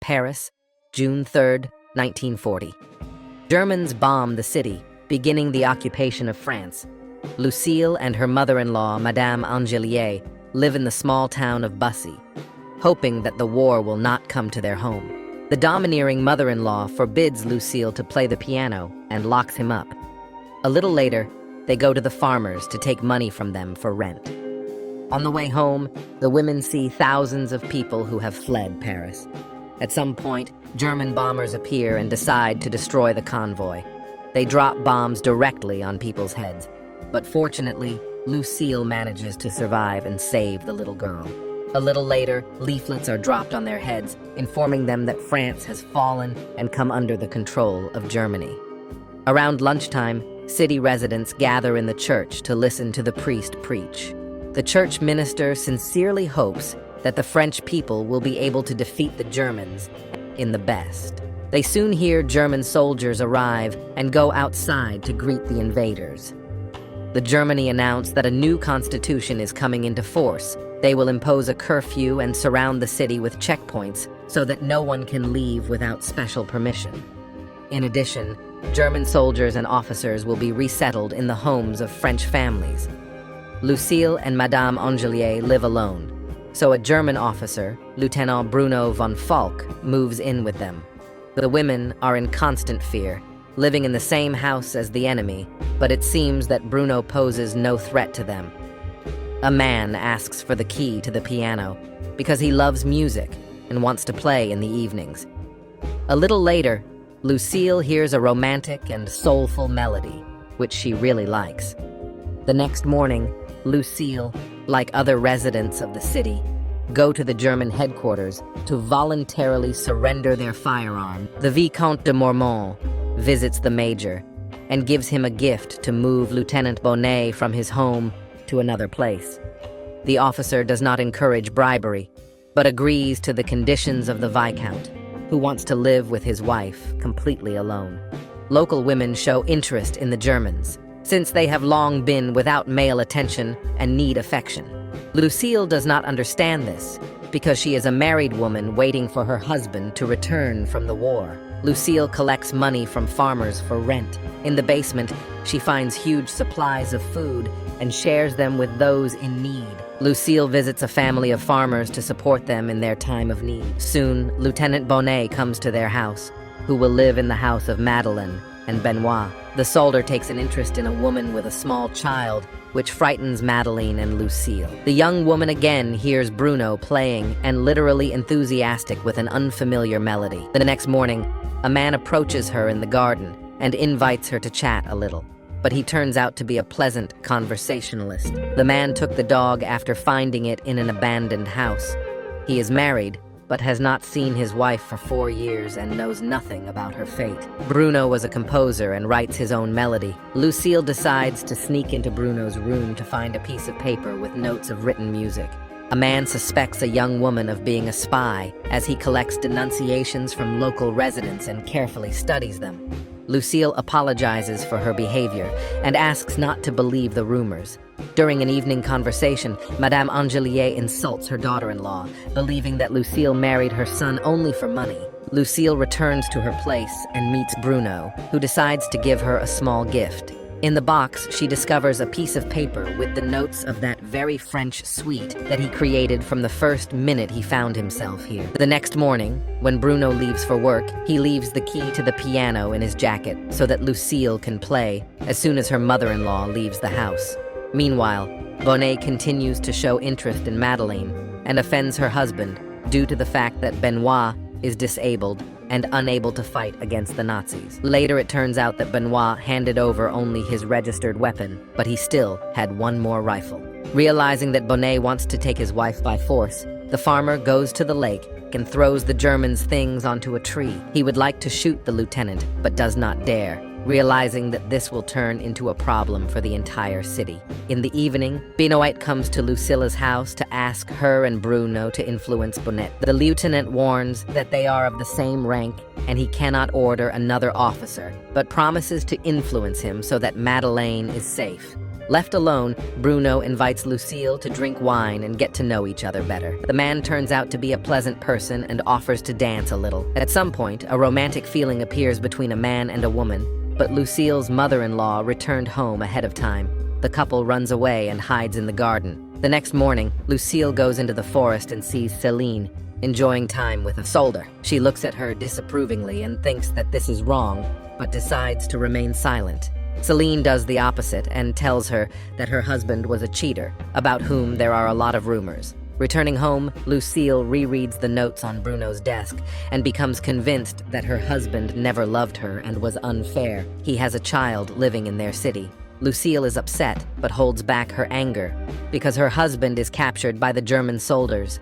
Paris, June 3, 1940. Germans bomb the city, beginning the occupation of France. Lucille and her mother-in-law, Madame Angelier, live in the small town of Bussy, hoping that the war will not come to their home. The domineering mother-in-law forbids Lucille to play the piano and locks him up. A little later, they go to the farmers to take money from them for rent. On the way home, the women see thousands of people who have fled Paris. At some point, German bombers appear and decide to destroy the convoy. They drop bombs directly on people's heads. But fortunately, Lucille manages to survive and save the little girl. A little later, leaflets are dropped on their heads, informing them that France has fallen and come under the control of Germany. Around lunchtime, city residents gather in the church to listen to the priest preach. The church minister sincerely hopes that the French people will be able to defeat the Germans in the best. They soon hear German soldiers arrive and go outside to greet the invaders. The Germany announce that a new constitution is coming into force. They will impose a curfew and surround the city with checkpoints so that no one can leave without special permission. In addition, German soldiers and officers will be resettled in the homes of French families. Lucille and Madame Angelier live alone, so a German officer, Lieutenant Bruno von Falk, moves in with them. The women are in constant fear, living in the same house as the enemy, but it seems that Bruno poses no threat to them. A man asks for the key to the piano because he loves music and wants to play in the evenings. A little later, Lucille hears a romantic and soulful melody, which she really likes. The next morning, Lucille, like other residents of the city, go to the German headquarters to voluntarily surrender their firearm. The Vicomte de Mormont visits the major and gives him a gift to move Lieutenant Bonnet from his home to another place. The officer does not encourage bribery, but agrees to the conditions of the Viscount, who wants to live with his wife completely alone. Local women show interest in the Germans, since they have long been without male attention and need affection. Lucille does not understand this, because she is a married woman waiting for her husband to return from the war. Lucille collects money from farmers for rent. In the basement, she finds huge supplies of food and shares them with those in need. Lucille visits a family of farmers to support them in their time of need. Soon, Lieutenant Bonnet comes to their house, who will live in the house of Madeleine and Benoit. The soldier takes an interest in a woman with a small child, which frightens Madeleine and Lucille. The young woman again hears Bruno playing and literally enthusiastic with an unfamiliar melody. The next morning, a man approaches her in the garden and invites her to chat a little, but he turns out to be a pleasant conversationalist. The man took the dog after finding it in an abandoned house. He is married, but has not seen his wife for 4 years and knows nothing about her fate. Bruno was a composer and writes his own melody. Lucille decides to sneak into Bruno's room to find a piece of paper with notes of written music. A man suspects a young woman of being a spy as he collects denunciations from local residents and carefully studies them. Lucille apologizes for her behavior and asks not to believe the rumors. During an evening conversation, Madame Angelier insults her daughter-in-law, believing that Lucille married her son only for money. Lucille returns to her place and meets Bruno, who decides to give her a small gift. In the box, she discovers a piece of paper with the notes of that very French suite that he created from the first minute he found himself here. The next morning, when Bruno leaves for work, he leaves the key to the piano in his jacket so that Lucille can play as soon as her mother-in-law leaves the house. Meanwhile, Bonnet continues to show interest in Madeleine and offends her husband due to the fact that Benoit is disabled and unable to fight against the Nazis. Later, it turns out that Benoit handed over only his registered weapon, but he still had one more rifle. Realizing that Bonnet wants to take his wife by force, the farmer goes to the lake and throws the German's things onto a tree. He would like to shoot the lieutenant, but does not dare, realizing that this will turn into a problem for the entire city. In the evening, Benoit comes to Lucilla's house to ask her and Bruno to influence Bonnet. The lieutenant warns that they are of the same rank and he cannot order another officer, but promises to influence him so that Madeleine is safe. Left alone, Bruno invites Lucille to drink wine and get to know each other better. The man turns out to be a pleasant person and offers to dance a little. At some point, a romantic feeling appears between a man and a woman, but Lucille's mother-in-law returned home ahead of time. The couple runs away and hides in the garden. The next morning, Lucille goes into the forest and sees Céline enjoying time with a soldier. She looks at her disapprovingly and thinks that this is wrong, but decides to remain silent. Céline does the opposite and tells her that her husband was a cheater, about whom there are a lot of rumors. Returning home, Lucille rereads the notes on Bruno's desk and becomes convinced that her husband never loved her and was unfair. He has a child living in their city. Lucille is upset, but holds back her anger because her husband is captured by the German soldiers.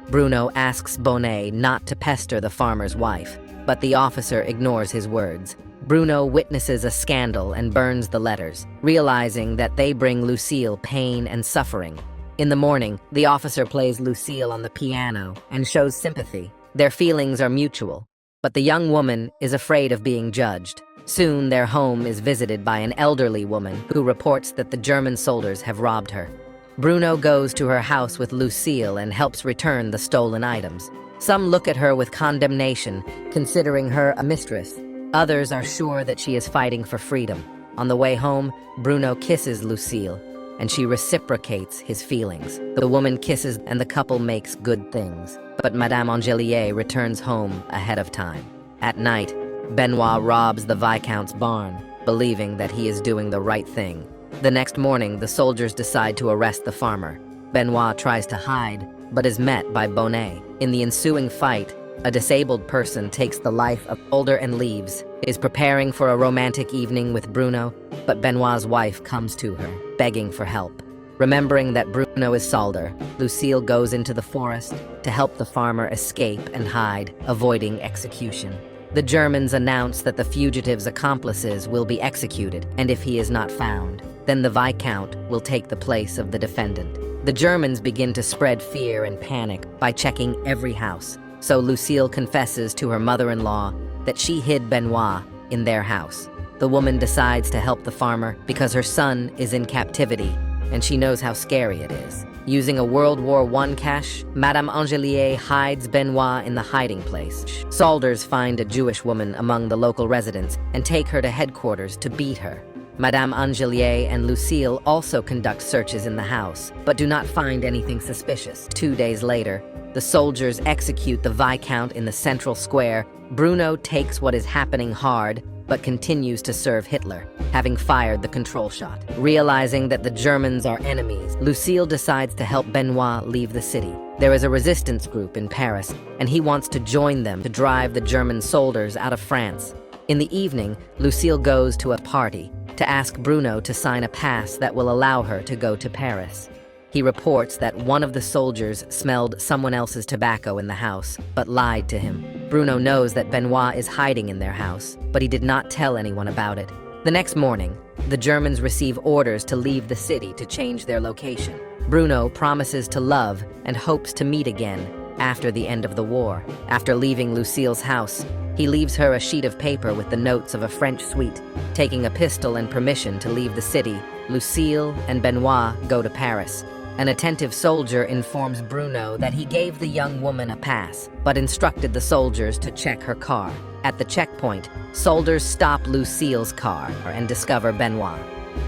Bruno asks Bonnet not to pester the farmer's wife, but the officer ignores his words. Bruno witnesses a scandal and burns the letters, realizing that they bring Lucille pain and suffering. In the morning, the officer plays Lucille on the piano and shows sympathy. Their feelings are mutual, but the young woman is afraid of being judged. Soon, their home is visited by an elderly woman who reports that the German soldiers have robbed her. Bruno goes to her house with Lucille and helps return the stolen items. Some look at her with condemnation, considering her a mistress. Others are sure that she is fighting for freedom. On the way home, Bruno kisses Lucille, and she reciprocates his feelings. The woman kisses and the couple makes good things. But Madame Angelier returns home ahead of time. At night, Benoit robs the Viscount's barn, believing that he is doing the right thing. The next morning, the soldiers decide to arrest the farmer. Benoit tries to hide, but is met by Bonnet. In the ensuing fight, a disabled person takes the life of Older and leaves, is preparing for a romantic evening with Bruno, but Benoit's wife comes to her, begging for help. Remembering that Bruno is Solder, Lucille goes into the forest to help the farmer escape and hide, avoiding execution. The Germans announce that the fugitive's accomplices will be executed, and if he is not found, then the Viscount will take the place of the defendant. The Germans begin to spread fear and panic by checking every house, so Lucille confesses to her mother-in-law that she hid Benoit in their house. The woman decides to help the farmer because her son is in captivity, and she knows how scary it is. Using a World War I cache, Madame Angelier hides Benoit in the hiding place. Soldiers find a Jewish woman among the local residents and take her to headquarters to beat her. Madame Angelier and Lucille also conduct searches in the house, but do not find anything suspicious. 2 days later, the soldiers execute the Viscount in the central square. Bruno takes what is happening hard, but continues to serve Hitler, having fired the control shot. Realizing that the Germans are enemies, Lucille decides to help Benoit leave the city. There is a resistance group in Paris, and he wants to join them to drive the German soldiers out of France. In the evening, Lucille goes to a party to ask Bruno to sign a pass that will allow her to go to Paris. He reports that one of the soldiers smelled someone else's tobacco in the house, but lied to him. Bruno knows that Benoit is hiding in their house, but he did not tell anyone about it. The next morning, the Germans receive orders to leave the city to change their location. Bruno promises to love and hopes to meet again after the end of the war. After leaving Lucille's house, he leaves her a sheet of paper with the notes of a French suite. Taking a pistol and permission to leave the city, Lucille and Benoit go to Paris. An attentive soldier informs Bruno that he gave the young woman a pass, but instructed the soldiers to check her car. At the checkpoint, soldiers stop Lucille's car and discover Benoit.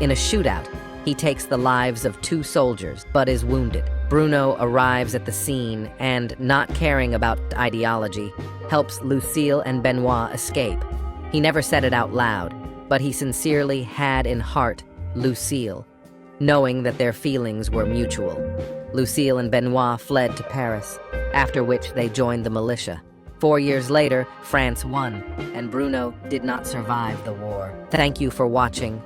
In a shootout, he takes the lives of 2 soldiers, but is wounded. Bruno arrives at the scene and, not caring about ideology, helps Lucille and Benoit escape. He never said it out loud, but he sincerely had in heart Lucille, knowing that their feelings were mutual. Lucille and Benoit fled to Paris, after which they joined the militia. 4 years later, France won, and Bruno did not survive the war. Thank you for watching.